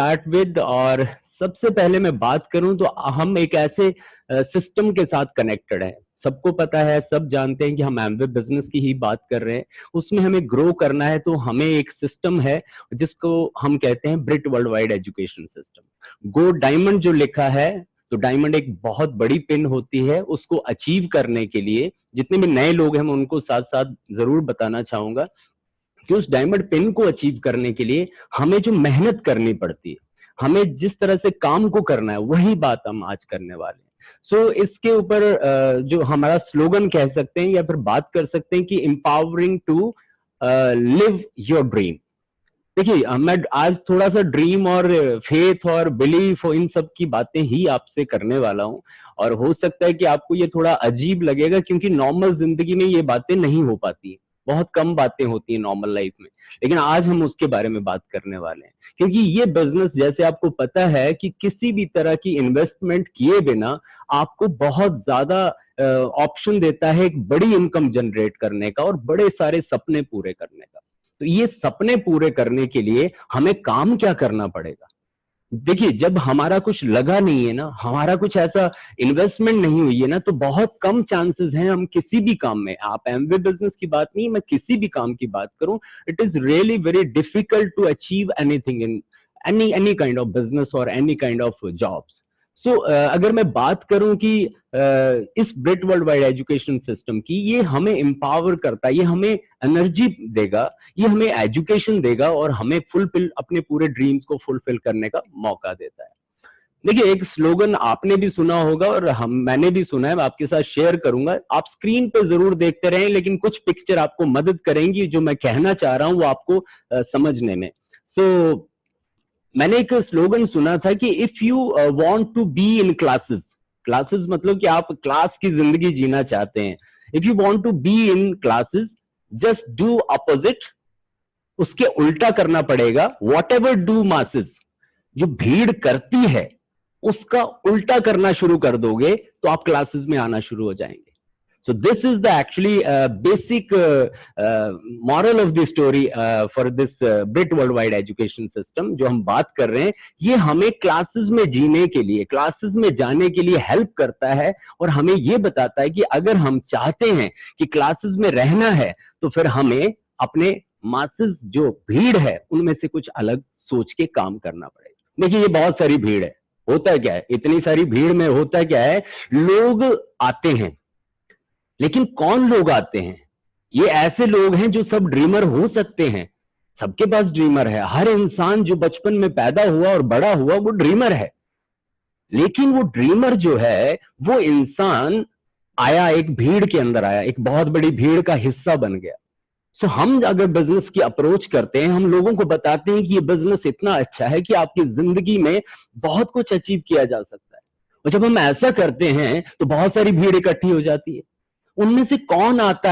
Start with, और सबसे पहले मैं बात करूं तो हम एक ऐसे सिस्टम के साथ कनेक्टेड है। सबको पता है, सब जानते हैं कि हम एमवे बिजनेस की ही बात कर रहे हैं। उसमें हमें ग्रो करना है तो हमें एक सिस्टम है जिसको हम कहते हैं Brit world wide education system. Go diamond जो लिखा है, तो डायमंड एक बहुत बड़ी पिन होती है। उसको अचीव करने के लिए जितने भी नए लोग हैं मैं उनको साथ साथ जरूर बताना चाहूंगा कि उस डायमंड पिन को अचीव करने के लिए हमें जो मेहनत करनी पड़ती है, हमें जिस तरह से काम को करना है, वही बात हम आज करने वाले हैं। सो इसके ऊपर जो हमारा स्लोगन कह सकते हैं या फिर बात कर सकते हैं कि empowering to live your dream. देखिए, मैं आज थोड़ा सा ड्रीम और फेथ और बिलीफ और इन सब की बातें ही आपसे करने वाला हूं, और हो सकता है कि आपको ये थोड़ा अजीब लगेगा क्योंकि नॉर्मल जिंदगी में ये बातें नहीं हो पाती, बहुत कम बातें होती हैं नॉर्मल लाइफ में। लेकिन आज हम उसके बारे में बात करने वाले हैं, क्योंकि ये बिजनेस जैसे आपको पता है कि किसी भी तरह की इन्वेस्टमेंट किए बिना आपको बहुत ज्यादा ऑप्शन देता है एक बड़ी इनकम जनरेट करने का और बड़े सारे सपने पूरे करने का। तो ये सपने पूरे करने के लिए हमें काम क्या करना पड़ेगा? देखिए, जब हमारा कुछ लगा नहीं है ना, हमारा कुछ ऐसा इन्वेस्टमेंट नहीं हुई है ना, तो बहुत कम चांसेस हैं हम किसी भी काम में, आप एमवे बिजनेस की बात नहीं, मैं किसी भी काम की बात करूं, it is really very difficult to achieve anything in any kind of business और any kind of jobs. So अगर मैं बात करूं कि इस Brit world wide education system की, ये हमें एम्पावर करता है, ये हमें एनर्जी देगा, ये हमें एजुकेशन देगा और हमें फुलफिल अपने पूरे ड्रीम्स को फुलफिल करने का मौका देता है। देखिए, एक स्लोगन आपने भी सुना होगा और मैंने भी सुना है, मैं आपके साथ शेयर करूंगा। आप स्क्रीन पे जरूर देखते रहें, लेकिन कुछ पिक्चर आपको मदद करेंगी जो मैं कहना चाह रहा हूं वो आपको समझने में। सो मैंने एक स्लोगन सुना था कि if you want to be in classes, classes मतलब कि आप क्लास की जिंदगी जीना चाहते हैं, if you want to be in classes just do opposite, उसके उल्टा करना पड़ेगा। वॉट एवर डू मासेस, जो भीड़ करती है उसका उल्टा करना शुरू कर दोगे तो आप क्लासेस में आना शुरू हो जाएंगे। So this is the actually basic moral of the story for this BRIT worldwide education system जो हम बात कर रहे हैं। ये हमें क्लासेस में जीने के लिए, क्लासेस में जाने के लिए हेल्प करता है और हमें ये बताता है कि अगर हम चाहते हैं कि क्लासेस में रहना है तो फिर हमें अपने मासेस जो भीड़ है उनमें से कुछ अलग सोच के काम करना पड़ेगा। देखिए, ये बहुत सारी भीड़ है, होता क्या है, इतनी सारी भीड़ में होता क्या है, लोग आते हैं, लेकिन कौन लोग आते हैं? ये ऐसे लोग हैं जो सब ड्रीमर हो सकते हैं, सबके पास ड्रीमर है, हर इंसान जो बचपन में पैदा हुआ और बड़ा हुआ वो ड्रीमर है। लेकिन वो ड्रीमर जो है वो इंसान आया, एक भीड़ के अंदर आया, एक बहुत बड़ी भीड़ का हिस्सा बन गया। सो हम अगर बिजनेस की अप्रोच करते हैं, हम लोगों को बताते हैं कि ये बिजनेस इतना अच्छा है कि आपकी जिंदगी में बहुत कुछ अचीव किया जा सकता है। और जब हम ऐसा करते हैं तो बहुत सारी भीड़ इकट्ठी हो जाती है। उनमें से कौन आता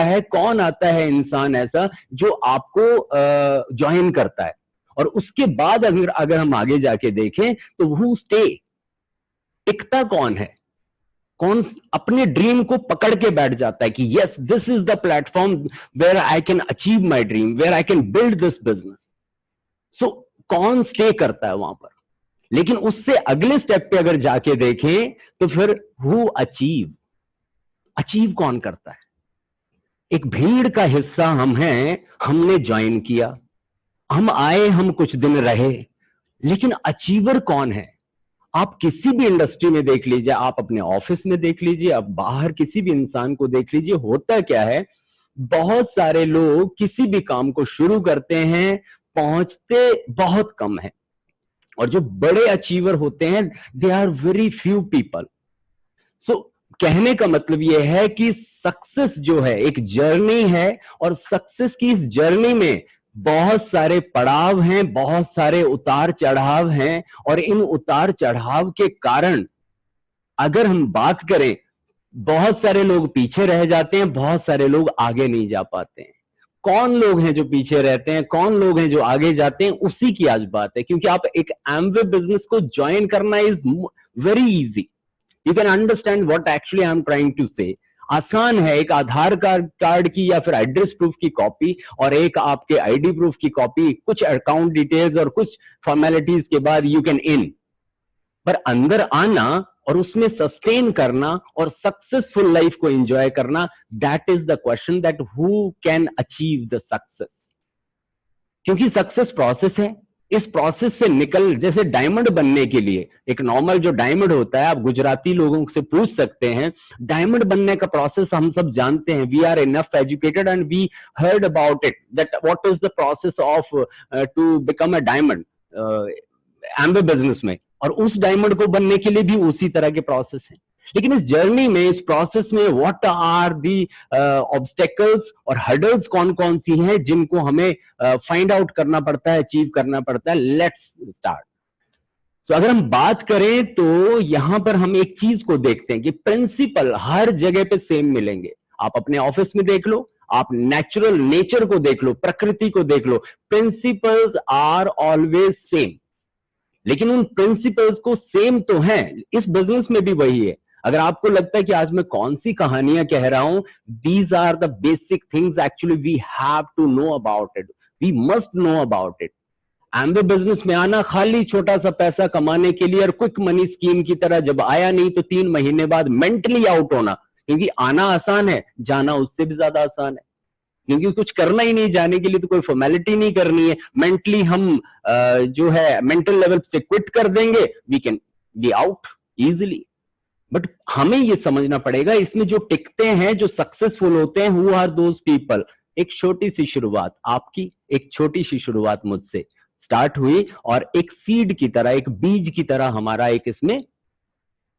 है इंसान ऐसा जो आपको ज्वाइन करता है, और उसके बाद अगर हम आगे जाके देखें तो हु स्टे, टिकता कौन है, कौन अपने ड्रीम को पकड़ के बैठ जाता है कि yes, this is the platform where I can achieve my dream, where I can build this business. So कौन स्टे करता है वहां पर? लेकिन उससे अगले स्टेप पे अगर जाके देखें तो फिर हु अचीव, अचीव कौन करता है? एक भीड़ का हिस्सा हम हैं, हमने ज्वाइन किया, हम आए, हम कुछ दिन रहे, लेकिन अचीवर कौन है? आप किसी भी इंडस्ट्री में देख लीजिए, आप अपने ऑफिस में देख लीजिए, आप बाहर किसी भी इंसान को देख लीजिए, होता क्या है, बहुत सारे लोग किसी भी काम को शुरू करते हैं, पहुंचते बहुत कम है, और जो बड़े अचीवर होते हैं they are very few people. So कहने का मतलब यह है कि सक्सेस जो है एक जर्नी है, और सक्सेस की इस जर्नी में बहुत सारे पड़ाव हैं, बहुत सारे उतार चढ़ाव हैं, और इन उतार चढ़ाव के कारण अगर हम बात करें, बहुत सारे लोग पीछे रह जाते हैं, बहुत सारे लोग आगे नहीं जा पाते हैं। कौन लोग हैं जो पीछे रहते हैं, कौन लोग हैं जो आगे जाते हैं, उसी की आज बात है। क्योंकि आप एक एमवे बिजनेस को ज्वाइन करना is very easy, you can understand what actually I'm trying to say। आसान है, एक आधार कार्ड की या फिर एड्रेस प्रूफ की कॉपी और एक आपके आईडी प्रूफ की कॉपी, कुछ अकाउंट डिटेल्स और कुछ फॉर्मेलिटीज के बाद यू कैन इन। पर अंदर आना और उसमें सस्टेन करना और सक्सेसफुल लाइफ को एंजॉय करना, that is the question, that who can achieve the success. क्योंकि सक्सेस प्रोसेस है, इस प्रोसेस से निकल, जैसे डायमंड बनने के लिए एक नॉर्मल जो डायमंड होता है, आप गुजराती लोगों से पूछ सकते हैं, डायमंड बनने का प्रोसेस हम सब जानते हैं। We are enough educated and we heard about it, that what is the process of to become a diamond Amway business में, और उस डायमंड को बनने के लिए भी उसी तरह के प्रोसेस है। लेकिन इस जर्नी में, इस प्रोसेस में व्हाट आर दी ऑब्स्टेकल्स और हर्डल्स कौन कौन सी हैं जिनको हमें फाइंड आउट करना पड़ता है, अचीव करना पड़ता है। Let's start. तो अगर हम बात करें तो यहां पर हम एक चीज को देखते हैं कि प्रिंसिपल हर जगह पे सेम मिलेंगे। आप अपने ऑफिस में देख लो, आप नेचुरल नेचर को देख लो, प्रकृति को देख लो, प्रिंसिपल्स आर ऑलवेज सेम। लेकिन उन प्रिंसिपल्स को सेम तो हैं, इस बिजनेस में भी वही है। अगर आपको लगता है कि आज मैं कौन सी कहानियां कह रहा हूं, these are the basic things actually we have to know about it, we must know about it. Amway business में आना खाली छोटा सा पैसा कमाने के लिए और क्विक मनी स्कीम की तरह, जब आया नहीं तो 3 महीने बाद मेंटली आउट होना, क्योंकि आना आसान है, जाना उससे भी ज्यादा आसान है। क्योंकि कुछ करना ही नहीं, जाने के लिए तो कोई फॉर्मेलिटी नहीं करनी है। मेंटली हम जो है मेंटल लेवल से क्विट कर देंगे, we can be out easily. But हमें ये समझना पड़ेगा, इसमें जो टिकते हैं, जो सक्सेसफुल होते हैं, हु आर दोज पीपल। एक छोटी सी शुरुआत आपकी, एक छोटी सी शुरुआत मुझसे स्टार्ट हुई और एक सीड की तरह, एक बीज की तरह, हमारा एक इसमें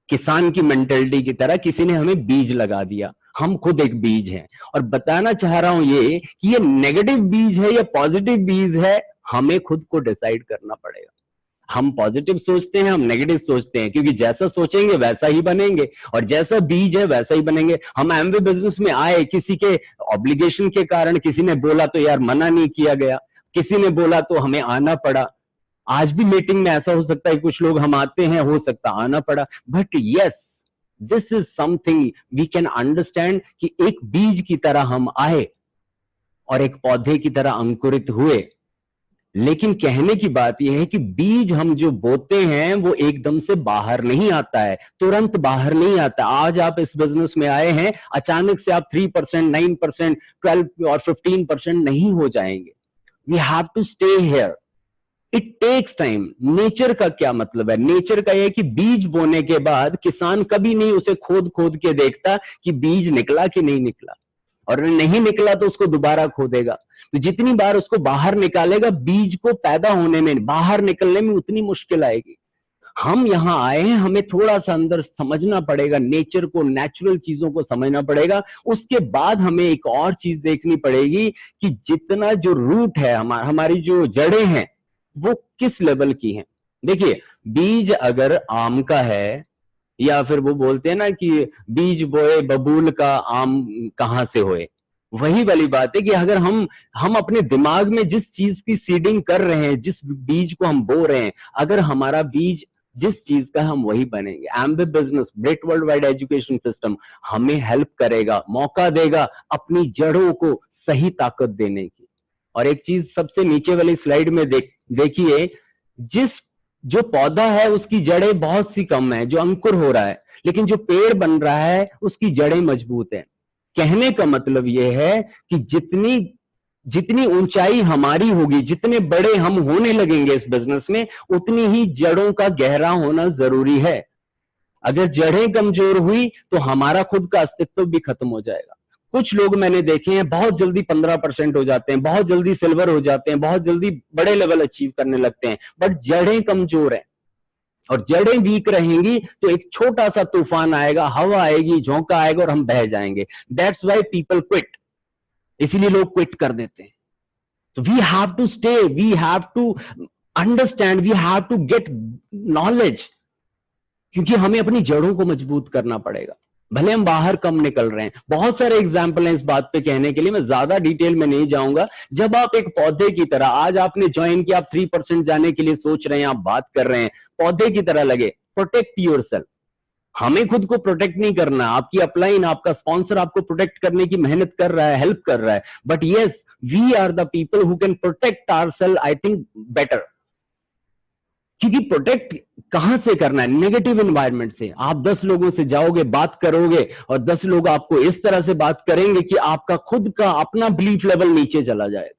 किसान की मेंटेलिटी की तरह किसी ने हमें बीज लगा दिया। हम खुद एक बीज हैं और बताना चाह रहा हूं ये कि ये नेगेटिव बीज है या पॉजिटिव बीज है, हमें खुद को डिसाइड करना पड़ेगा। हम पॉजिटिव सोचते हैं, हम नेगेटिव सोचते हैं, क्योंकि जैसा सोचेंगे वैसा ही बनेंगे और जैसा बीज है वैसा ही बनेंगे। हम एमवे बिजनेस में आए किसी के ऑब्लिगेशन के कारण, किसी ने बोला तो यार मना नहीं किया गया, किसी ने बोला तो हमें आना पड़ा। आज भी मीटिंग में ऐसा हो सकता है, कुछ लोग हम आते हैं, हो सकता आना पड़ा, but yes, this is something we can understand कि एक बीज की तरह हम आए और एक पौधे की तरह अंकुरित हुए। लेकिन कहने की बात यह है कि बीज हम जो बोते हैं वो एकदम से बाहर नहीं आता है, तुरंत बाहर नहीं आता। आज आप इस बिजनेस में आए हैं, अचानक से आप 3%, 9%, 12 और 15% नहीं हो जाएंगे। We have to stay here, it takes time. Nature का क्या मतलब है? नेचर का यह कि बीज बोने के बाद किसान कभी नहीं उसे खोद खोद के देखता कि बीज निकला कि नहीं निकला, और नहीं निकला तो उसको दोबारा खोदेगा। तो जितनी बार उसको बाहर निकालेगा, बीज को पैदा होने में, बाहर निकलने में उतनी मुश्किल आएगी। हम यहां आए हैं, हमें थोड़ा सा अंदर समझना पड़ेगा, नेचर को, नेचुरल चीजों को समझना पड़ेगा। उसके बाद हमें एक और चीज देखनी पड़ेगी कि जितना जो रूट है, हमारी जो जड़ें हैं, वो किस लेवल की हैं। देखिए, बीज अगर आम का है, या फिर वो बोलते हैं ना कि बीज बोए बबूल का आम कहां से होए, वही वाली बात है कि अगर हम अपने दिमाग में जिस चीज की सीडिंग कर रहे हैं, जिस बीज को हम बो रहे हैं, अगर हमारा बीज जिस चीज का, हम वही बनेंगे। Amway business, Brit world wide education system हमें हेल्प करेगा, मौका देगा अपनी जड़ों को सही ताकत देने की। और एक चीज सबसे नीचे वाली स्लाइड में देखिए, जो पौधा है उसकी जड़ें बहुत सी कम है, जो अंकुर हो रहा है, लेकिन जो पेड़ बन रहा है उसकी जड़ें मजबूत है। कहने का मतलब यह है कि जितनी ऊंचाई हमारी होगी, जितने बड़े हम होने लगेंगे इस बिजनेस में, उतनी ही जड़ों का गहरा होना जरूरी है। अगर जड़ें कमजोर हुई तो हमारा खुद का अस्तित्व भी खत्म हो जाएगा। कुछ लोग मैंने देखे हैं, बहुत जल्दी 15% हो जाते हैं, बहुत जल्दी सिल्वर हो जाते हैं, बहुत जल्दी बड़े लेवल अचीव करने लगते हैं, बट जड़ें कमजोर हैं। और जड़ें वीक रहेंगी तो एक छोटा सा तूफान आएगा, हवा आएगी, झोंका आएगा और हम बह जाएंगे। दैट्स वाई पीपल क्विट, इसीलिए लोग क्विट कर देते हैं। तो we have to stay, we have to understand, we have to get knowledge, क्योंकि हमें अपनी जड़ों को मजबूत करना पड़ेगा। भले हम बाहर कम निकल रहे हैं, बहुत सारे एग्जाम्पल हैं इस बात पे कहने के लिए, मैं ज्यादा डिटेल में नहीं जाऊंगा। जब आप एक पौधे की तरह, आज आपने ज्वाइन किया, आप 3% जाने के लिए सोच रहे हैं, आप बात कर रहे हैं, पौधे की तरह लगे, प्रोटेक्ट योरसेल्फ। हमें खुद को प्रोटेक्ट नहीं करना, आपकी अपलाइन, आपका स्पॉन्सर आपको प्रोटेक्ट करने की मेहनत कर रहा है, हेल्प कर रहा है, but yes we are the people who can protect ourselves, I think better. क्योंकि प्रोटेक्ट कहां से करना है? नेगेटिव एनवायरनमेंट से। आप 10 लोगों से जाओगे, बात करोगे, और 10 लोग आपको इस तरह से बात करेंगे कि आपका खुद का अपना बिलीफ लेवल नीचे चला जाएगा।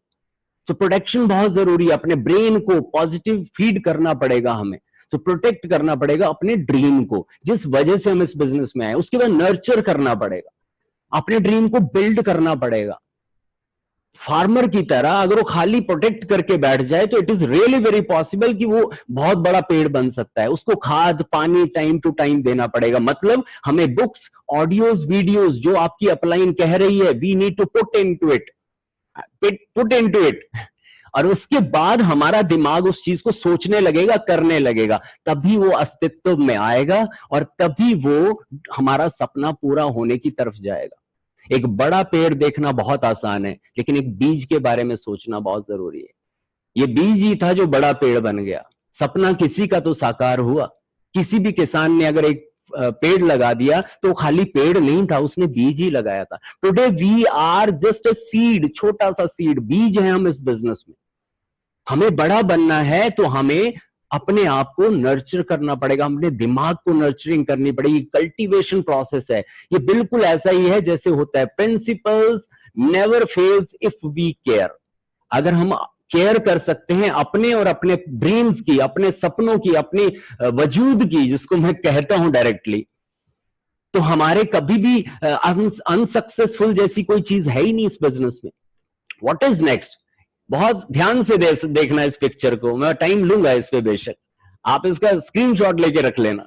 तो प्रोटेक्शन बहुत जरूरी है। अपने ब्रेन को पॉजिटिव फीड करना पड़ेगा हमें, तो प्रोटेक्ट करना पड़ेगा अपने ड्रीम को, जिस वजह से हम इस बिजनेस में आए। उसके बाद नर्चर करना पड़ेगा, अपने ड्रीम को बिल्ड करना पड़ेगा। फार्मर की तरह अगर वो खाली प्रोटेक्ट करके बैठ जाए तो it is really very possible कि वो बहुत बड़ा पेड़ बन सकता है। उसको खाद पानी टाइम टू टाइम देना पड़ेगा। मतलब हमें बुक्स, ऑडियोज, वीडियोज जो आपकी अपलाइन कह रही है, we need to put into it, और उसके बाद हमारा दिमाग उस चीज को सोचने लगेगा, करने लगेगा, तभी वो अस्तित्व में आएगा और तभी वो हमारा सपना पूरा होने की तरफ जाएगा। एक बड़ा पेड़ देखना बहुत आसान है, लेकिन एक बीज के बारे में सोचना बहुत जरूरी है। ये बीज ही था जो बड़ा पेड़ बन गया। सपना किसी का तो साकार हुआ। किसी भी किसान ने अगर एक पेड़ लगा दिया तो खाली पेड़ नहीं था, उसने बीज ही लगाया था। Today we are just a seed, छोटा सा सीड, बीज है हम इस बिजनेस में। हमें बड़ा बनना है तो हमें अपने आप को नर्चर करना पड़ेगा, अपने दिमाग को नर्चरिंग करनी पड़ेगी। कल्टीवेशन प्रोसेस है ये, बिल्कुल ऐसा ही है जैसे होता है। Principles never fails if we care. अगर हम केयर कर सकते हैं अपने और अपने ड्रीम्स की, अपने सपनों की, अपने वजूद की, जिसको मैं कहता हूं डायरेक्टली, तो हमारे कभी भी अनसक्सेसफुल जैसी कोई चीज है ही नहीं इस बिजनेस में। What is next? बहुत ध्यान से देखना इस पिक्चर को, मैं टाइम लूंगा इस पे, बेशक आप इसका स्क्रीनशॉट लेके रख लेना।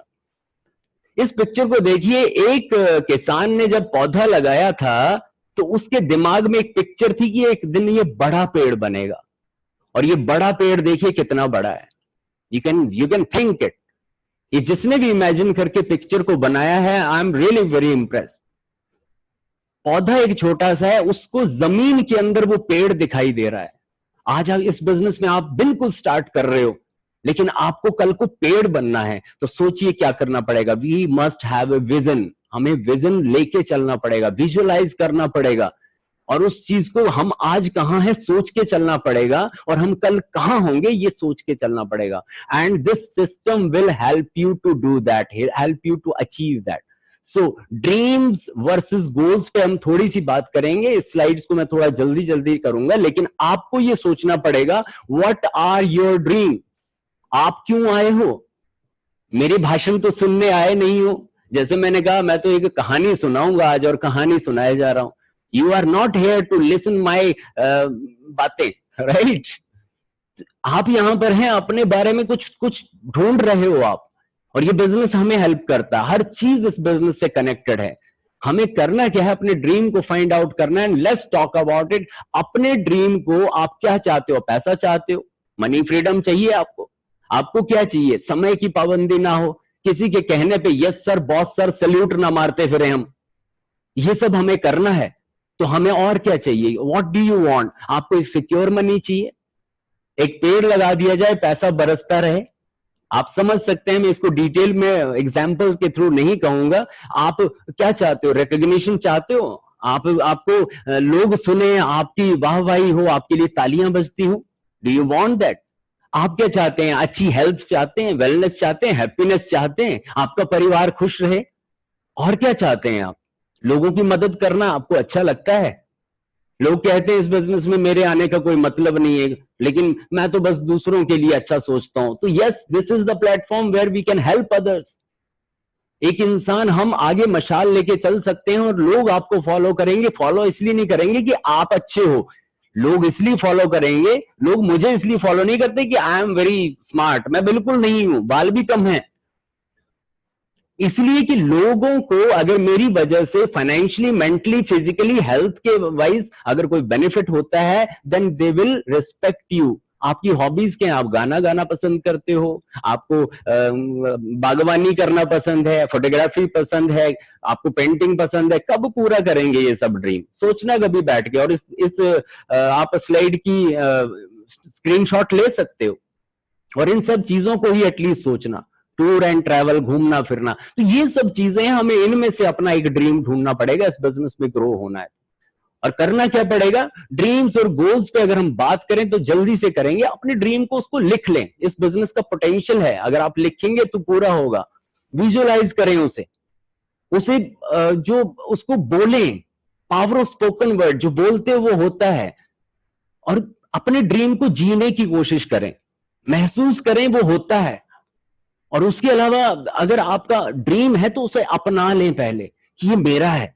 इस पिक्चर को देखिए। एक किसान ने जब पौधा लगाया था तो उसके दिमाग में एक पिक्चर थी कि एक दिन ये बड़ा पेड़ बनेगा, और ये बड़ा पेड़ देखिए कितना बड़ा है। You can think it. ये जिसने भी इमेजिन करके पिक्चर को बनाया है, I am really very Impress. पौधा एक छोटा सा है, उसको जमीन के अंदर वो पेड़ दिखाई दे रहा है। आज आप इस बिजनेस में आप बिल्कुल स्टार्ट कर रहे हो, लेकिन आपको कल को पेड़ बनना है, तो सोचिए क्या करना पड़ेगा। We must have a vision. हमें विजन लेके चलना पड़ेगा, विजुअलाइज करना पड़ेगा, और उस चीज को हम आज कहां है सोच के चलना पड़ेगा, और हम कल कहां होंगे ये सोच के चलना पड़ेगा। And this system will help you to do that, help you to achieve that. So dreams versus goals पे हम थोड़ी सी बात करेंगे। इस स्लाइड्स को मैं थोड़ा जल्दी जल्दी करूंगा, लेकिन आपको ये सोचना पड़ेगा, व्हाट आर योर ड्रीम? आप क्यों आए हो? मेरे भाषण तो सुनने आए नहीं हो। जैसे मैंने कहा, मैं तो एक कहानी सुनाऊंगा आज, और कहानी सुनाए जा रहा हूं। You are not here to listen my बातें, राइट? आप यहां पर हैं, अपने बारे में कुछ कुछ ढूंढ रहे हो आप, और ये बिजनेस हमें हेल्प करता है। हर चीज इस बिजनेस से कनेक्टेड है। हमें करना क्या है? अपने ड्रीम को फाइंड आउट करना है। Let's talk about it. अपने ड्रीम को आप क्या चाहते हो? पैसा चाहते हो? मनी फ्रीडम चाहिए आपको? आपको क्या चाहिए? समय की पाबंदी ना हो, किसी के कहने पे yes sir, boss sir, salute ना मारते फिरे हम। ये सब हमें करना है। तो हमें और क्या चाहिए? What do you want? आपको एक सिक्योर मनी चाहिए, एक पेड़ लगा दिया जाए, पैसा बरसता रहे। आप समझ सकते हैं, मैं इसको डिटेल में एग्जांपल के थ्रू नहीं कहूंगा। आप क्या चाहते हो? रिकॉग्निशन चाहते हो? आपको लोग सुने, आपकी वाहवाही हो, आपके लिए तालियां बजती हो? Do you want that? आप क्या चाहते हैं? अच्छी हेल्थ चाहते हैं, वेलनेस चाहते हैं, हैप्पीनेस चाहते हैं, आपका परिवार खुश रहे? और क्या चाहते हैं आप? लोगों की मदद करना आपको अच्छा लगता है? लोग कहते हैं इस बिजनेस में मेरे आने का कोई मतलब नहीं है, लेकिन मैं तो बस दूसरों के लिए अच्छा सोचता हूं। तो yes, this is the platform where we can help others. एक इंसान, हम आगे मशाल लेके चल सकते हैं और लोग आपको फॉलो करेंगे। फॉलो इसलिए नहीं करेंगे कि आप अच्छे हो, लोग इसलिए फॉलो करेंगे। लोग मुझे इसलिए फॉलो नहीं करते कि आई एम वेरी स्मार्ट, मैं बिल्कुल नहीं हूं, बाल भी कम है। इसलिए कि लोगों को अगर मेरी वजह से फाइनेंशियली, मेंटली, फिजिकली, हेल्थ के वाइज अगर कोई बेनिफिट होता है, then they will respect you. आपकी हॉबीज क्या है? आप गाना गाना पसंद करते हो, आपको बागवानी करना पसंद है, फोटोग्राफी पसंद है, आपको पेंटिंग पसंद है। कब पूरा करेंगे ये सब ड्रीम? सोचना कभी बैठ के। और आप स्लाइड की स्क्रीनशॉट ले सकते हो, और इन सब चीजों को ही एटलीस्ट सोचना। टूर एंड ट्रैवल, घूमना फिरना। तो ये सब चीजें हमें इनमें से अपना एक ड्रीम ढूंढना पड़ेगा, इस बिजनेस में ग्रो होना है। और करना क्या पड़ेगा, ड्रीम्स और गोल्स पे अगर हम बात करें तो जल्दी से करेंगे, अपने ड्रीम को उसको लिख लें। इस बिजनेस का पोटेंशियल है, अगर आप लिखेंगे तो पूरा होगा। विजुअलाइज करें उसे, उसे जो उसको बोलें, पावर ऑफ स्पोकन वर्ड, जो बोलते हैं वो होता है। और अपने ड्रीम को जीने की कोशिश करें, महसूस करें वो होता है। और उसके अलावा अगर आपका ड्रीम है तो उसे अपना लें पहले कि ये मेरा है।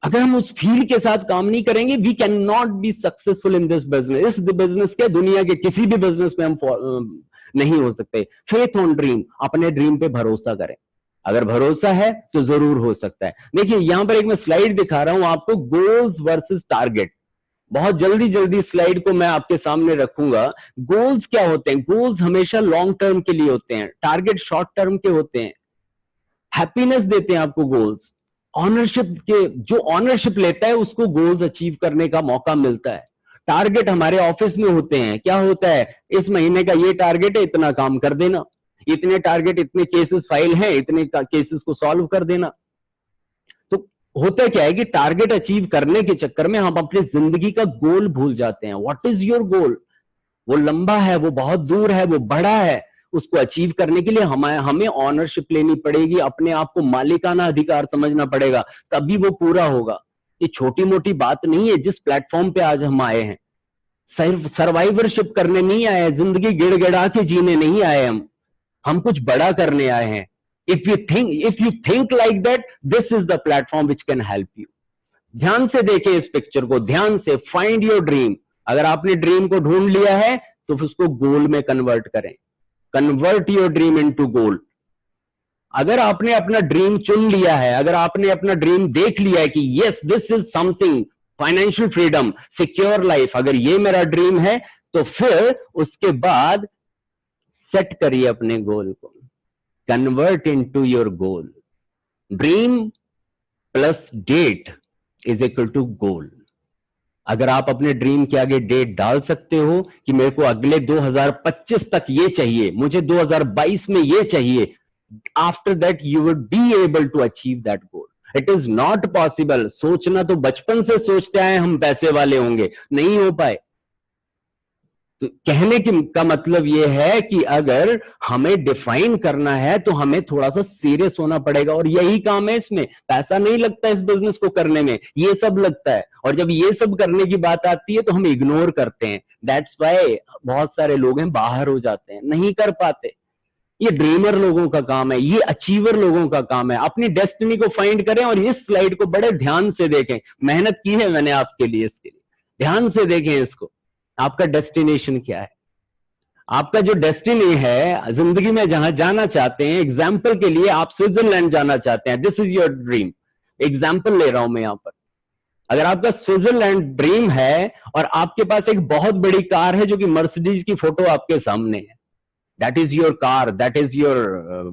अगर हम उस फील के साथ काम नहीं करेंगे, we can not be successful in this business. इस बिजनेस के, दुनिया के किसी भी बिजनेस में हम नहीं हो सकते। फेथ ऑन ड्रीम, अपने ड्रीम पे भरोसा करें। अगर भरोसा है तो जरूर हो सकता है। देखिए यहां पर एक मैं स्लाइड दिखा रहा हूं आपको, गोल्स वर्सेस टारगेट। बहुत जल्दी जल्दी स्लाइड को मैं आपके सामने रखूंगा। गोल्स क्या होते हैं, गोल्स हमेशा लॉन्ग टर्म के लिए होते हैं, टारगेट शॉर्ट टर्म के होते हैं। हैप्पीनेस देते हैं आपको गोल्स, ऑनरशिप के, जो ऑनरशिप लेता है उसको गोल्स अचीव करने का मौका मिलता है। टारगेट हमारे ऑफिस में होते हैं, क्या होता है, इस महीने का ये टारगेट है, इतना काम कर देना, इतने टारगेट, इतने केसेस फाइल हैं, इतने केसेस को सॉल्व कर देना। तो होता क्या है कि टारगेट अचीव करने के चक्कर में हम अपनी जिंदगी का गोल भूल जाते हैं। What is your goal? वो लंबा है, वो बहुत दूर है, वो बड़ा है। उसको अचीव करने के लिए हमें ऑनरशिप लेनी पड़ेगी, अपने आप को मालिकाना अधिकार समझना पड़ेगा, तभी वो पूरा होगा। ये छोटी मोटी बात नहीं है। जिस प्लेटफॉर्म पे आज हम आए हैं, सिर्फ सर्वाइवरशिप करने नहीं आए हैं, जिंदगी गिड़गिड़ा के जीने नहीं आए हम कुछ बड़ा करने आए हैं। If you think like that, this is the platform which can help you. ध्यान से देखें इस पिक्चर को, ध्यान से। Find your dream. अगर आपने ड्रीम को ढूंढ लिया है तो फिर उसको गोल में कन्वर्ट करें। कन्वर्ट योर ड्रीम इनटू गोल। अगर आपने अपना ड्रीम चुन लिया है, अगर आपने अपना ड्रीम देख लिया है कि yes this is something, financial freedom, secure life, अगर ये मेरा ड्रीम है, तो फिर उसके बाद सेट करिए अपने गोल को, convert into your goal. Dream plus date is equal to goal. अगर आप अपने ड्रीम के आगे डेट डाल सकते हो कि मेरे को अगले 2025 तक ये चाहिए, मुझे 2022 में ये चाहिए, after that you would be able to achieve that goal. It is not possible. सोचना तो बचपन से सोचते आए हम पैसे वाले होंगे, नहीं हो पाए। तो कहने का मतलब यह है कि अगर हमें डिफाइन करना है तो हमें थोड़ा सा सीरियस होना पड़ेगा, और यही काम है इसमें। पैसा नहीं लगता इस बिजनेस को करने में, ये सब लगता है। और जब ये सब करने की बात आती है तो हम इग्नोर करते हैं। दैट्स वाई बहुत सारे लोग हैं बाहर हो जाते हैं, नहीं कर पाते। ये ड्रीमर लोगों का काम है, ये अचीवर लोगों का काम है। अपनी डेस्टिनी को फाइंड करें और इस स्लाइड को बड़े ध्यान से देखें। मेहनत की है मैंने आपके लिए, इसके लिए ध्यान से देखें इसको। आपका डेस्टिनेशन क्या है? आपका जो डेस्टिनी है, जिंदगी में जहां जाना चाहते हैं, एग्जाम्पल के लिए आप स्विट्जरलैंड जाना चाहते हैं, this is your dream. Example ले रहा हूं मैं यहां पर। अगर आपका स्विट्जरलैंड ड्रीम है और आपके पास एक बहुत बड़ी कार है जो कि मर्सिडीज की फोटो आपके सामने है, that is your car, that is your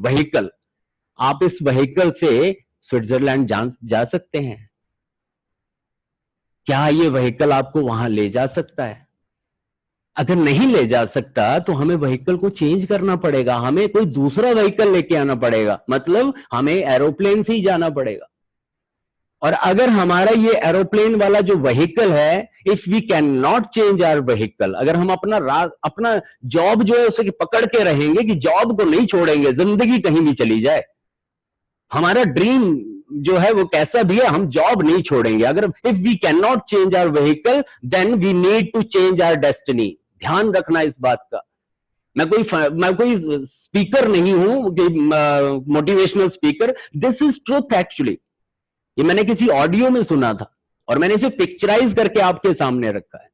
vehicle. आप इस व्हीकल से स्विट्जरलैंड जा सकते हैं? क्या ये व्हीकल आपको वहां ले जा सकता है? अगर नहीं ले जा सकता तो हमें व्हीकल को चेंज करना पड़ेगा, हमें कोई दूसरा व्हीकल लेके आना पड़ेगा, मतलब हमें एरोप्लेन से ही जाना पड़ेगा। और अगर हमारा ये एरोप्लेन वाला जो व्हीकल है, if we can not change our vehicle, अगर हम अपना जॉब जो है उसे पकड़ के रहेंगे कि जॉब को नहीं छोड़ेंगे, जिंदगी कहीं भी चली जाए, हमारा ड्रीम जो है वो कैसा भी है, हम जॉब नहीं छोड़ेंगे। अगर if we can not change our vehicle, then we need to change our destiny. ध्यान रखना इस बात का। मैं कोई स्पीकर नहीं हूं, motivational speaker. This is truth actually. ये मैंने किसी ऑडियो में सुना था और मैंने इसे पिक्चराइज करके आपके सामने रखा है।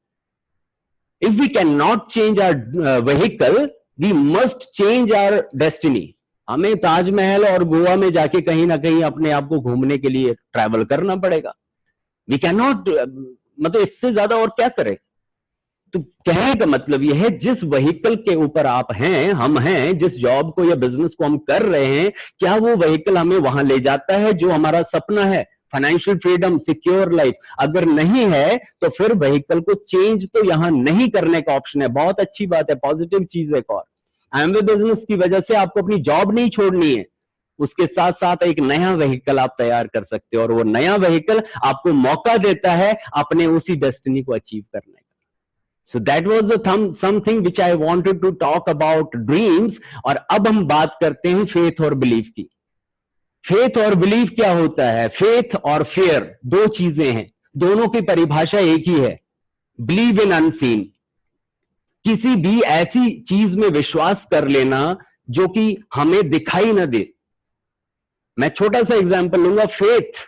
If we can not change our vehicle, we must change our destiny. हमें ताजमहल और गोवा में जाके कहीं ना कहीं अपने आप को घूमने के लिए ट्रैवल करना पड़ेगा। वी कैन नॉट, मतलब इससे ज्यादा और क्या करें। तो कहने का मतलब यह है, जिस व्हीकल के ऊपर आप हैं, हम हैं, जिस जॉब को या बिजनेस को हम कर रहे हैं, क्या वो व्हीकल हमें वहां ले जाता है जो हमारा सपना है, फाइनेंशियल फ्रीडम, सिक्योर लाइफ? अगर नहीं है तो फिर व्हीकल को चेंज तो यहां नहीं करने का ऑप्शन है। बहुत अच्छी बात है, पॉजिटिव चीज है। एक और, एमवे बिजनेस की वजह से आपको अपनी जॉब नहीं छोड़नी है, उसके साथ साथ एक नया व्हीकल आप तैयार कर सकते हो, और वो नया व्हीकल आपको मौका देता है अपने उसी डेस्टिनी को अचीव करने का। So that was the something which I wanted to talk about dreams. और अब हम बात करते हैं फेथ और बिलीफ की। फेथ और बिलीफ क्या होता है? फेथ और फेयर दो चीजें हैं, दोनों की परिभाषा एक ही है, बिलीव इन अनसीन। किसी भी ऐसी चीज में विश्वास कर लेना जो कि हमें दिखाई ना दे। मैं छोटा सा एग्जांपल लूंगा, फेथ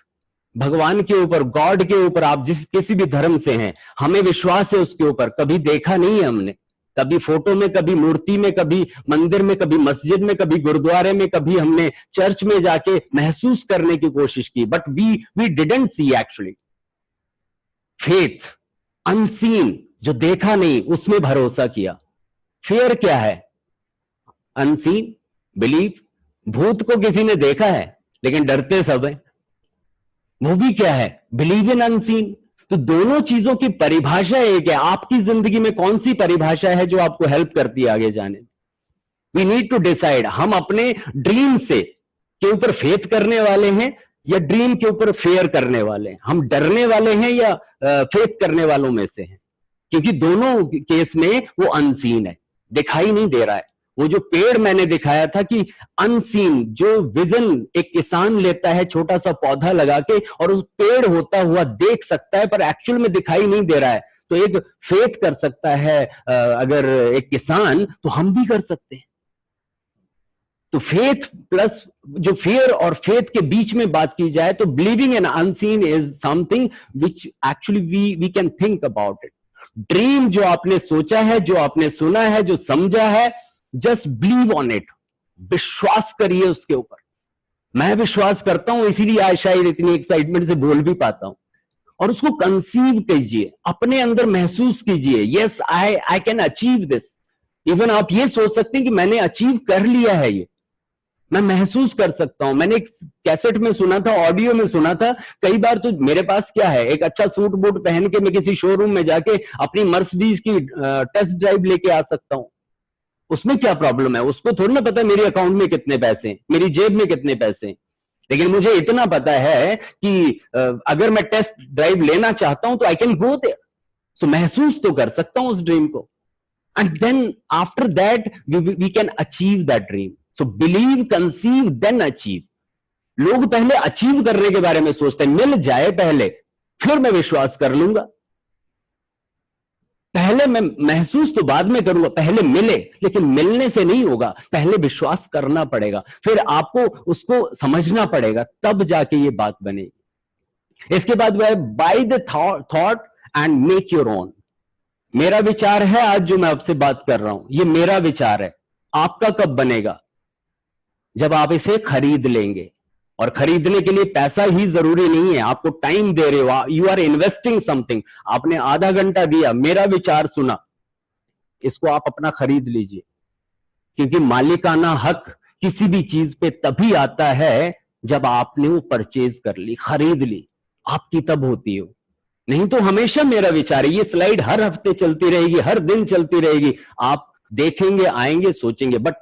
भगवान के ऊपर, गॉड के ऊपर, आप जिस किसी भी धर्म से हैं, हमें विश्वास है उसके ऊपर, कभी देखा नहीं है हमने, कभी फोटो में, कभी मूर्ति में, कभी मंदिर में, कभी मस्जिद में, कभी गुरुद्वारे में, कभी हमने चर्च में जाके महसूस करने की कोशिश की, but we didn't see actually. Faith unseen, जो देखा नहीं, उसमें भरोसा किया। फेयर क्या है? अनसीन। बिलीफ, भूत को किसी ने देखा है लेकिन डरते सब है, वो भी क्या है? Believe in unseen. तो दोनों चीजों की परिभाषा एक है। आपकी जिंदगी में कौन सी परिभाषा है जो आपको हेल्प करती है आगे जाने? वी नीड टू डिसाइड, हम अपने ड्रीम से के ऊपर फेथ करने वाले हैं या ड्रीम के ऊपर फेयर करने वाले हैं, हम डरने वाले हैं या फेथ करने वालों में से हैं। क्योंकि दोनों केस में वो अनसीन है, दिखाई नहीं दे रहा है। वो जो पेड़ मैंने दिखाया था कि अनसीन, जो विजन एक किसान लेता है छोटा सा पौधा लगा के और उस पेड़ होता हुआ देख सकता है पर एक्चुअल में दिखाई नहीं दे रहा है, तो एक फेथ कर सकता है अगर एक किसान, तो हम भी कर सकते हैं। तो फेथ प्लस जो फियर और फेथ के बीच में बात की जाए तो believing in unseen is something which actually we can think about it. Dream जो आपने सोचा है, जो आपने सुना है, जो समझा है, जस्ट बिलीव ऑन इट, विश्वास करिए उसके ऊपर। मैं विश्वास करता हूं, इसीलिए आज शायद इतनी एक्साइटमेंट से बोल भी पाता हूं। और उसको कंसीव कीजिए, अपने अंदर महसूस कीजिए, yes I can achieve this. Even आप ये सोच सकते हैं कि मैंने अचीव कर लिया है, ये मैं महसूस कर सकता हूं। मैंने एक कैसेट में सुना था, ऑडियो में सुना था, कई बार तो मेरे पास क्या है, एक अच्छा सूट बूट पहन के मैं किसी शोरूम में जाके अपनी मर्सिडीज की टेस्ट ड्राइव लेके आ सकता हूं। उसमें क्या प्रॉब्लम है? उसको थोड़ी ना पता मेरे अकाउंट में कितने पैसे हैं, मेरी जेब में कितने पैसे हैं। लेकिन मुझे इतना पता है कि अगर मैं टेस्ट ड्राइव लेना चाहता हूं तो आई कैन गो देयर। सो महसूस तो कर सकता हूं उस ड्रीम को, and then after that we can achieve that dream. So believe, conceive, then achieve. लोग पहले अचीव करने के बारे में सोचते हैं, मिल जाए पहले फिर मैं विश्वास कर लूंगा। पहले मैं महसूस तो बाद में करूंगा, पहले मिले। लेकिन मिलने से नहीं होगा, पहले विश्वास करना पड़ेगा, फिर आपको उसको समझना पड़ेगा, तब जाके ये बात बनेगी। इसके बाद वह by the thought and make your own. मेरा विचार है आज जो मैं आपसे बात कर रहा हूं, ये मेरा विचार है। आपका कब बनेगा? जब आप इसे खरीद लेंगे। और खरीदने के लिए पैसा ही जरूरी नहीं है, आपको टाइम दे रहे हो, यू आर इन्वेस्टिंग समथिंग। आपने आधा घंटा दिया, मेरा विचार सुना, इसको आप अपना खरीद लीजिए। क्योंकि मालिकाना हक किसी भी चीज पे तभी आता है जब आपने वो परचेज कर ली, खरीद ली, आपकी तब होती हो। नहीं तो हमेशा मेरा विचार है, ये स्लाइड हर हफ्ते चलती रहेगी, हर दिन चलती रहेगी, आप देखेंगे, आएंगे, सोचेंगे। बट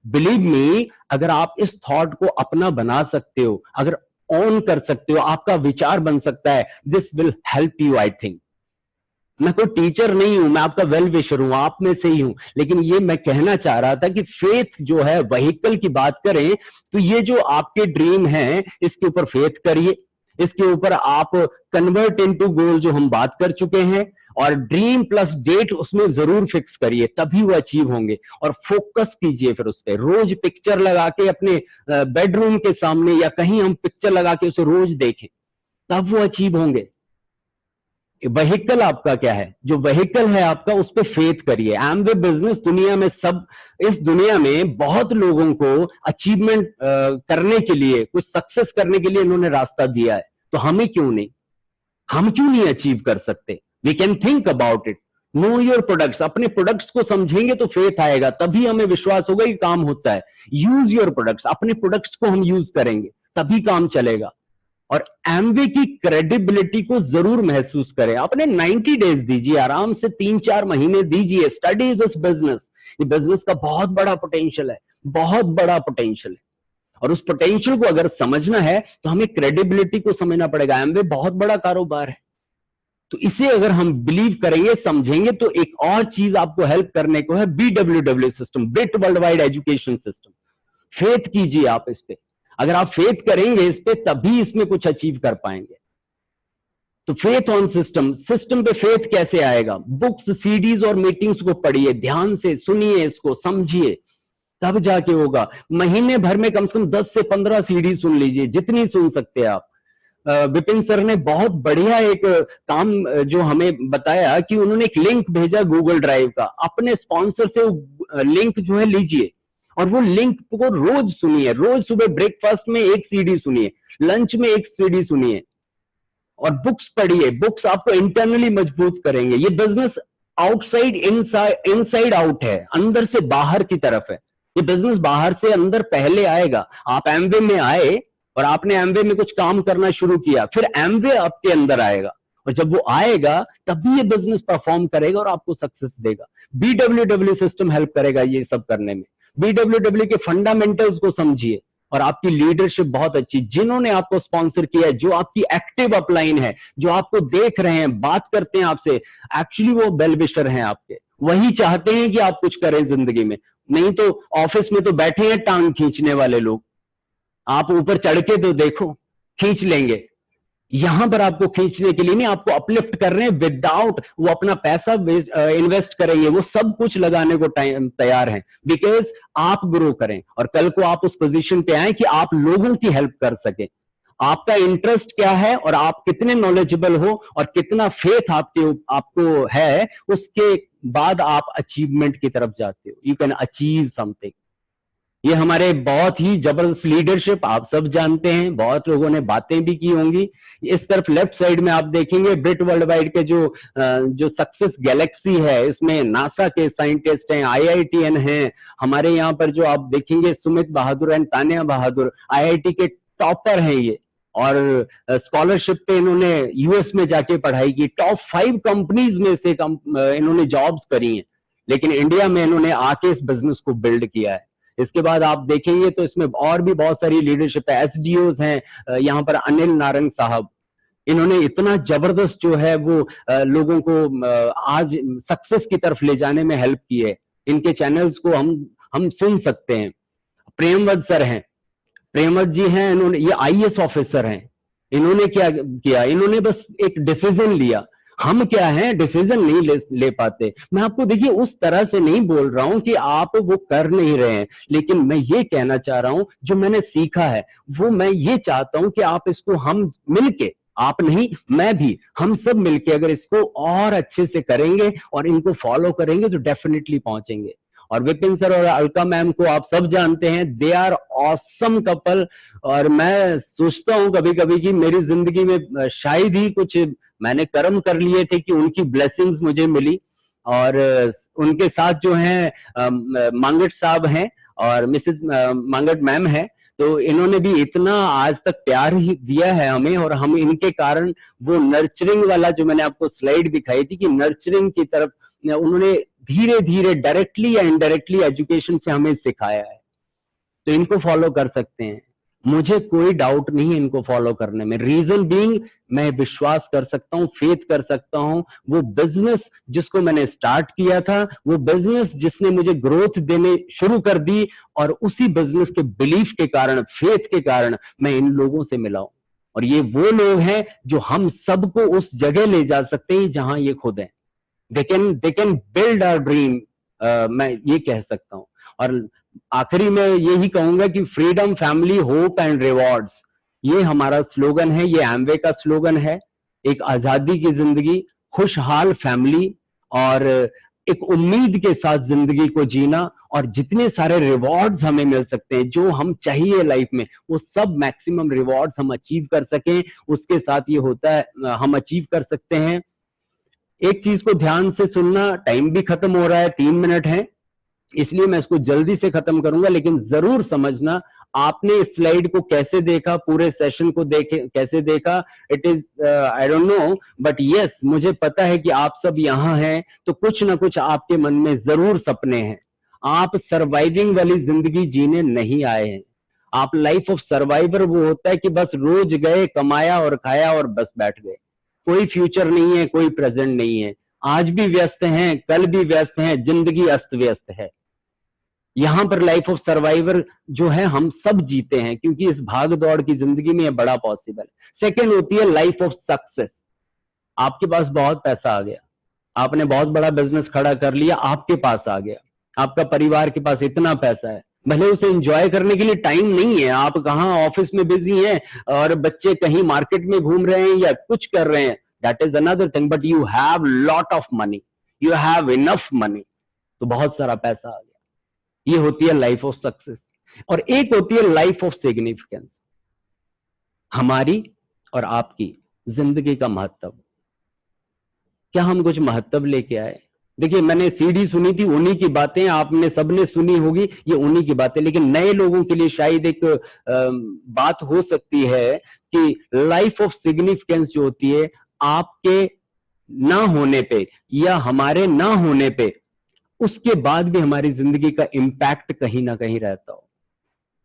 बिलीव मी, अगर आप इस थॉट को अपना बना सकते हो, अगर ऑन कर सकते हो, आपका विचार बन सकता है, this will help you. I think मैं कोई टीचर नहीं हूं, मैं आपका वेल विशर हूं, आप में से ही हूं, लेकिन ये मैं कहना चाह रहा था कि फेथ जो है, व्हीकल की बात करें तो ये जो आपके ड्रीम है, इसके ऊपर फेथ करिए, इसके ऊपर आप कन्वर्ट इनटू गोल जो हम बात कर चुके हैं, और ड्रीम प्लस डेट उसमें जरूर फिक्स करिए, तभी वो अचीव होंगे। और फोकस कीजिए फिर उस पर, रोज पिक्चर लगा के अपने बेडरूम के सामने या कहीं हम पिक्चर लगा के उसे रोज देखें, तब वो अचीव होंगे। व्हीकल आपका क्या है? जो व्हीकल है आपका, उस पर फेथ करिए। एमवे बिजनेस दुनिया में सब, इस दुनिया में बहुत लोगों को अचीवमेंट करने के लिए, कुछ सक्सेस करने के लिए इन्होंने रास्ता दिया है, तो हमें क्यों नहीं, हम क्यों नहीं अचीव कर सकते? We can think about it. Know your products, अपने प्रोडक्ट्स को समझेंगे तो फेथ आएगा, तभी हमें विश्वास होगा कि काम होता है। यूज योर प्रोडक्ट्स, अपने प्रोडक्ट्स को हम यूज करेंगे तभी काम चलेगा। और एमवे की क्रेडिबिलिटी को जरूर महसूस करें। अपने 90 डेज दीजिए, आराम से 3-4 महीने दीजिए, स्टडी दिस बिजनेस। ये बिजनेस का बहुत बड़ा पोटेंशियल है, बहुत बड़ा पोटेंशियल है। और उस पोटेंशियल को अगर समझना है तो हमें क्रेडिबिलिटी को समझना पड़ेगा। एमवे बहुत बड़ा कारोबार है, तो इसे अगर हम बिलीव करेंगे, समझेंगे, तो एक और चीज आपको हेल्प करने को है, BWW system, Brit world wide education system. Faith कीजिए आप इस पे। अगर आप फेथ करेंगे इस पे, तभी इसमें कुछ अचीव कर पाएंगे। तो फेथ ऑन सिस्टम, सिस्टम पे फेथ कैसे आएगा? बुक्स, सीडीज और मीटिंग्स को पढ़िए, ध्यान से सुनिए, इसको समझिए, तब जाके होगा। महीने भर में कम से कम 10 से 15 सीडी सुन लीजिए, जितनी सुन सकते हैं आप। विपिन सर ने बहुत बढ़िया एक काम जो हमें बताया कि उन्होंने एक लिंक भेजा गूगल ड्राइव का, अपने स्पॉन्सर से लिंक जो है लीजिए और वो लिंक को रोज सुनिए। रोज सुबह ब्रेकफास्ट में एक सीडी सुनिए, लंच में एक सीडी सुनिए और बुक्स पढ़िए। बुक्स आपको इंटरनली मजबूत करेंगे। ये बिजनेस आउटसाइड इनसाइड आउट है, अंदर से बाहर की तरफ है। ये बिजनेस बाहर से अंदर पहले आएगा। आप एमवे में आए और आपने एमवे में कुछ काम करना शुरू किया, फिर एमवे आपके अंदर आएगा और जब वो आएगा तभी ये बिजनेस परफॉर्म करेगा और आपको सक्सेस देगा। BWW सिस्टम हेल्प करेगा ये सब करने में। BWW के फंडामेंटल्स को समझिए और आपकी लीडरशिप बहुत अच्छी, जिन्होंने आपको स्पॉन्सर किया है, जो आपकी एक्टिव अपलाइन है, जो आपको देख रहे हैं, बात करते हैं आपसे, एक्चुअली वो वेल विशर हैं आपके, वही चाहते हैं कि आप कुछ करें जिंदगी में। नहीं तो ऑफिस में तो बैठे हैं टांग खींचने वाले लोग, आप ऊपर चढ़ के तो देखो, खींच लेंगे। यहां पर आपको खींचने के लिए नहीं, आपको अपलिफ्ट कर रहे हैं विदाउट वो अपना पैसा इन्वेस्ट करेंगे, वो सब कुछ लगाने को तैयार हैं, बिकॉज आप ग्रो करें और कल को आप उस पोजीशन पे आए कि आप लोगों की हेल्प कर सके। आपका इंटरेस्ट क्या है और आप कितने नॉलेजेबल हो और कितना फेथ आपको है, उसके बाद आप अचीवमेंट की तरफ जाते हो। You can achieve something. ये हमारे बहुत ही जबरदस्त लीडरशिप, आप सब जानते हैं, बहुत लोगों ने बातें भी की होंगी। इस तरफ लेफ्ट साइड में आप देखेंगे ब्रिट वर्ल्ड वाइड के जो सक्सेस गैलेक्सी है, इसमें नासा के साइंटिस्ट हैं, IITN हैं, हमारे यहाँ पर जो आप देखेंगे सुमित बहादुर एंड तानिया बहादुर IIT के टॉपर हैं ये, और स्कॉलरशिप पे इन्होंने US में जाके पढ़ाई की। टॉप 5 कंपनीज में से इन्होंने जॉब्स करी हैं, लेकिन इंडिया में इन्होंने आके इस बिजनेस को बिल्ड किया है। इसके बाद आप देखेंगे तो इसमें और भी बहुत सारी लीडरशिप है। SDOs हैं यहाँ पर, अनिल नारंग साहब, इन्होंने इतना जबरदस्त जो है वो लोगों को आज सक्सेस की तरफ ले जाने में हेल्प की है। इनके चैनल्स को हम सुन सकते हैं। प्रेमवत सर हैं, प्रेमवत जी हैं, इन्होंने, ये IAS ऑफिसर हैं। इन्होंने क्या किया? इन्होंने बस एक डिसीजन लिया। हम क्या हैं, डिसीजन नहीं ले पाते। मैं आपको देखिए उस तरह से नहीं बोल रहा हूं कि आप वो कर नहीं रहे हैं, लेकिन मैं ये कहना चाह रहा हूं जो मैंने सीखा है वो मैं ये चाहता हूं कि आप इसको, हम मिलके, आप नहीं मैं भी, हम सब मिलके अगर इसको और अच्छे से करेंगे और इनको फॉलो करेंगे तो डेफिनेटली पहुंचेंगे। और विपिन सर और अलका मैम को आप सब जानते हैं, दे आर ऑसम कपल। और मैं सोचता हूं कभी कभी कि मेरी जिंदगी में शायद ही कुछ मैंने कर्म कर लिए थे कि उनकी ब्लेसिंग्स मुझे मिली। और उनके साथ जो हैं मांगट साहब हैं और मिसेस मांगट मैम है, तो इन्होंने भी इतना आज तक प्यार ही दिया है हमें, और हम इनके कारण वो नर्चरिंग वाला जो मैंने आपको स्लाइड दिखाई थी कि नर्चरिंग की तरफ उन्होंने धीरे धीरे डायरेक्टली या इनडायरेक्टली एजुकेशन से हमें सिखाया है। तो इनको फॉलो कर सकते हैं, मुझे कोई डाउट नहीं है इनको फॉलो करने में। रीजन बीइंग, मैं विश्वास कर सकता हूं, फेथ कर सकता हूं। वो बिजनेस जिसको मैंने स्टार्ट किया था, वो बिजनेस जिसने मुझे ग्रोथ देने शुरू कर दी, और उसी बिजनेस के बिलीफ के कारण, फेथ के कारण मैं इन लोगों से मिला हूं। और ये वो लोग हैं जो हम सबको उस जगह ले जा सकते हैं जहां ये खुद हैं। They can build our dream, मैं ये कह सकता हूं। और आखिरी में यही कहूंगा कि freedom, family, hope and rewards, ये हमारा स्लोगन है, ये एमवे का स्लोगन है। एक आजादी की जिंदगी, खुशहाल फैमिली और एक उम्मीद के साथ जिंदगी को जीना, और जितने सारे रिवॉर्ड्स हमें मिल सकते हैं, जो हम चाहिए लाइफ में, वो सब मैक्सिमम रिवॉर्ड्स हम अचीव कर सकें, उसके साथ ये होता है, हम अचीव कर सकते हैं। एक चीज को ध्यान से सुनना, टाइम भी खत्म हो रहा है, 3 मिनट है, इसलिए मैं इसको जल्दी से खत्म करूंगा, लेकिन जरूर समझना आपने इस स्लाइड को कैसे देखा, पूरे सेशन को देखे कैसे देखा। It is I don't know, but yes, मुझे पता है कि आप सब यहां हैं तो कुछ ना कुछ आपके मन में जरूर सपने हैं। आप सर्वाइविंग वाली जिंदगी जीने नहीं आए हैं। आप लाइफ ऑफ सर्वाइवर वो होता है कि बस रोज गए, कमाया और खाया और बस बैठ गए। कोई फ्यूचर नहीं है, कोई प्रेजेंट नहीं है। आज भी व्यस्त हैं, कल भी व्यस्त हैं, जिंदगी अस्त व्यस्त है। यहां पर लाइफ ऑफ सर्वाइवर जो है हम सब जीते हैं, क्योंकि इस भाग दौड़ की जिंदगी में यह बड़ा पॉसिबल है। सेकेंड होती है लाइफ ऑफ सक्सेस। आपके पास बहुत पैसा आ गया, आपने बहुत बड़ा बिजनेस खड़ा कर लिया, आपके पास आ गया, आपका परिवार के पास इतना पैसा है, भले उसे एंजॉय करने के लिए टाइम नहीं है, आप कहां ऑफिस में बिजी हैं और बच्चे कहीं मार्केट में घूम रहे हैं या कुछ कर रहे हैं, that is another thing, but you have lot of money, you have enough money, तो बहुत सारा पैसा आ गया। ये होती है लाइफ ऑफ सक्सेस। और एक होती है लाइफ ऑफ सिग्निफिकेंस, हमारी और आपकी जिंदगी का महत्व। क्या हम कुछ महत्व लेके आए? देखिए, मैंने सीडी सुनी थी, उन्हीं की बातें आपने सबने सुनी होगी, ये उन्हीं की बातें, लेकिन नए लोगों के लिए शायद एक बात हो सकती है कि लाइफ ऑफ सिग्निफिकेंस जो होती है, आपके ना होने पे या हमारे ना होने पे उसके बाद भी हमारी जिंदगी का इंपैक्ट कहीं ना कहीं रहता हो।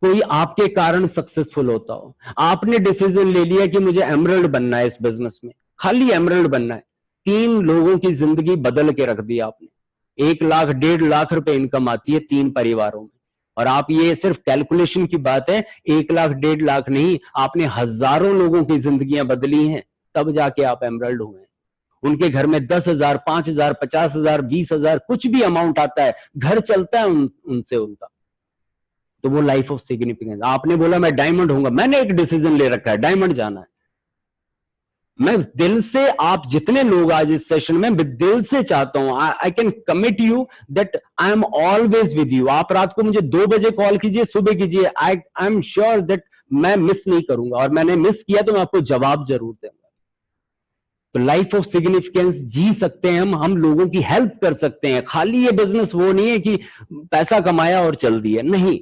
कोई आपके कारण सक्सेसफुल होता हो, आपने डिसीजन ले लिया कि मुझे एमरल्ड बनना है इस बिजनेस में, खाली एमरल्ड बनना है, 3 लोगों की जिंदगी बदल के रख दी आपने। 1 लाख 1.5 लाख रुपए इनकम आती है 3 परिवारों में, और आप, ये सिर्फ कैलकुलेशन की बात है, 1 लाख 1.5 लाख नहीं, आपने हजारों लोगों की जिंदगियां बदली हैं, तब जाके आप एमरल्ड हुए हैं। उनके घर में 10,000, 5,000, 50,000, 20,000 कुछ भी अमाउंट आता है, घर चलता है उनसे उनका। तो वो लाइफ ऑफ सिग्निफिकेंस। आपने बोला मैं डायमंड हूंगा, मैंने एक डिसीजन ले रखा है, डायमंड जाना है। मैं दिल से, आप जितने लोग आज इस सेशन में, मैं दिल से चाहता हूं, I can commit you that I am always with you. आप रात को मुझे 2 बजे कॉल कीजिए, सुबह कीजिए, आई एम श्योर दैट मैं मिस नहीं करूंगा, और मैंने मिस किया तो मैं आपको जवाब जरूर दूंगा। तो लाइफ ऑफ सिग्निफिकेंस जी सकते हैं हम लोगों की हेल्प कर सकते हैं। खाली ये बिजनेस वो नहीं है कि पैसा कमाया और चल दिया, नहीं,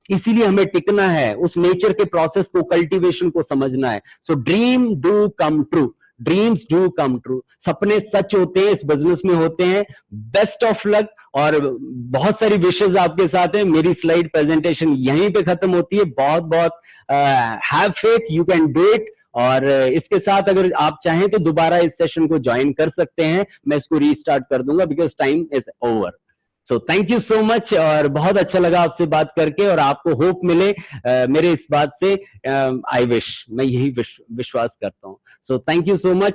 इसीलिए हमें टिकना है, उस नेचर के प्रोसेस को, कल्टीवेशन को समझना है। So dream do come true, dreams do come true, सपने सच होते हैं, इस बिजनेस में होते हैं। बेस्ट ऑफ लक, और बहुत सारी विशेष आपके साथ हैं। मेरी स्लाइड प्रेजेंटेशन यहीं पे खत्म होती है। बहुत बहुत have faith, you can do it. और इसके साथ अगर आप चाहें तो दोबारा इस सेशन को ज्वाइन कर सकते हैं, मैं इसको रीस्टार्ट कर दूंगा because time is over. So thank you so much, और बहुत अच्छा लगा आपसे बात करके, और आपको होप मिले मेरे इस बात से। आई विश, मैं यही विश्वास करता हूं। So thank you so much.